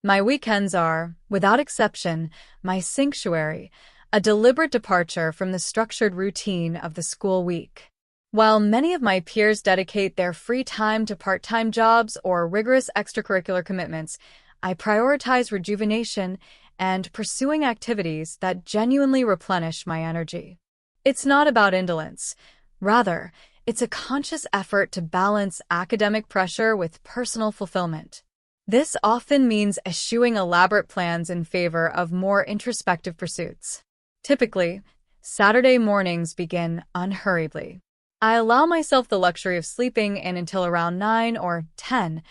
My weekends are, without exception, my sanctuary, a deliberate departure from the structured routine of the school week. While many of my peers dedicate their free time to part-time jobs or rigorous extracurricular commitments, I prioritize rejuvenation and pursuing activities that genuinely replenish my energy. It's not about indolence. Rather, it's a conscious effort to balance academic pressure with personal fulfillment. This often means eschewing elaborate plans in favor of more introspective pursuits. Typically, Saturday mornings begin unhurriedly. I allow myself the luxury of sleeping in until around 9 or 10,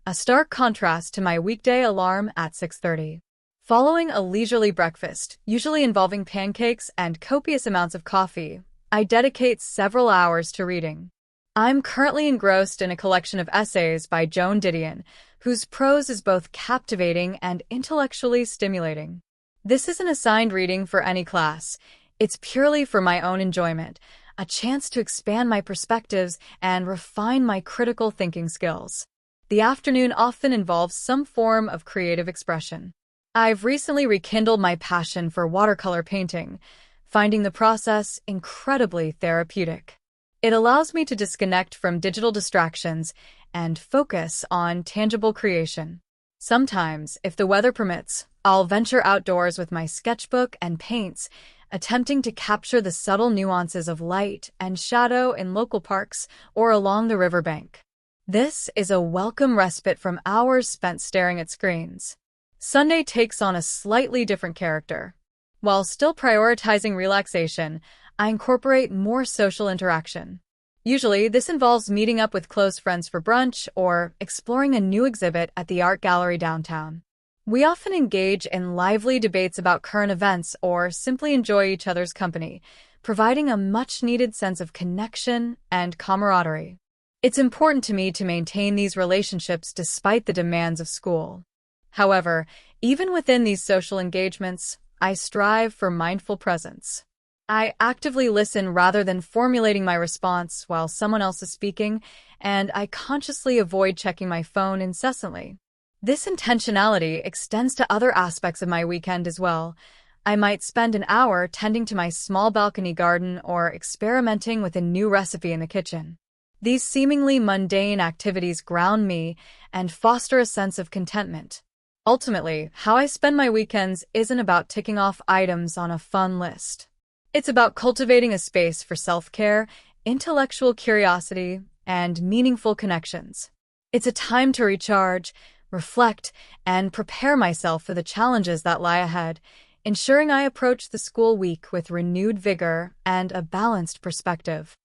a stark contrast to my weekday alarm at 6:30. Following a leisurely breakfast, usually involving pancakes and copious amounts of coffee, I dedicate several hours to reading. I'm currently engrossed in a collection of essays by Joan Didion, whose prose is both captivating and intellectually stimulating. This isn't assigned reading for any class. It's purely for my own enjoyment, a chance to expand my perspectives and refine my critical thinking skills. The afternoon often involves some form of creative expression. I've recently rekindled my passion for watercolor painting, finding the process incredibly therapeutic. It allows me to disconnect from digital distractions and focus on tangible creation. Sometimes, if the weather permits, I'll venture outdoors with my sketchbook and paints, attempting to capture the subtle nuances of light and shadow in local parks or along the riverbank. This is a welcome respite from hours spent staring at screens. Sunday takes on a slightly different character. While still prioritizing relaxation, I incorporate more social interaction. Usually, this involves meeting up with close friends for brunch or exploring a new exhibit at the art gallery downtown. We often engage in lively debates about current events or simply enjoy each other's company, providing a much-needed sense of connection and camaraderie. It's important to me to maintain these relationships despite the demands of school. However, even within these social engagements, I strive for mindful presence. I actively listen rather than formulating my response while someone else is speaking, and I consciously avoid checking my phone incessantly. This intentionality extends to other aspects of my weekend as well. I might spend an hour tending to my small balcony garden or experimenting with a new recipe in the kitchen. These seemingly mundane activities ground me and foster a sense of contentment. Ultimately, how I spend my weekends isn't about ticking off items on a fun list. It's about cultivating a space for self-care, intellectual curiosity, and meaningful connections. It's a time to recharge, reflect, and prepare myself for the challenges that lie ahead, ensuring I approach the school week with renewed vigor and a balanced perspective.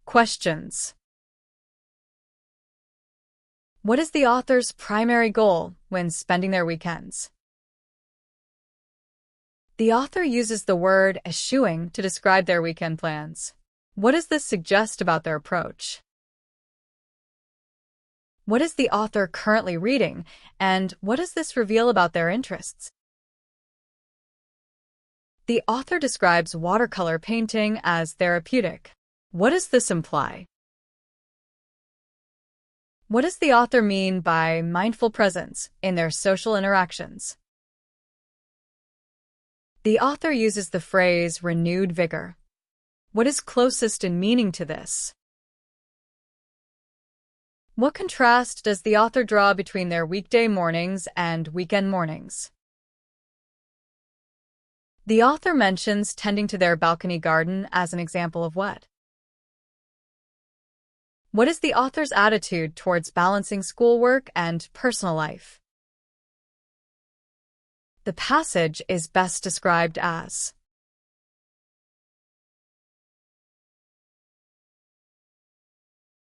Questions. What is the author's primary goal when spending their weekends? The author uses the word eschewing to describe their weekend plans. What does this suggest about their approach? What is the author currently reading, and what does this reveal about their interests? The author describes watercolor painting as therapeutic. What does this imply? What does the author mean by mindful presence in their social interactions? The author uses the phrase renewed vigor. What is closest in meaning to this? What contrast does the author draw between their weekday mornings and weekend mornings? The author mentions tending to their balcony garden as an example of what? What is the author's attitude towards balancing schoolwork and personal life? The passage is best described as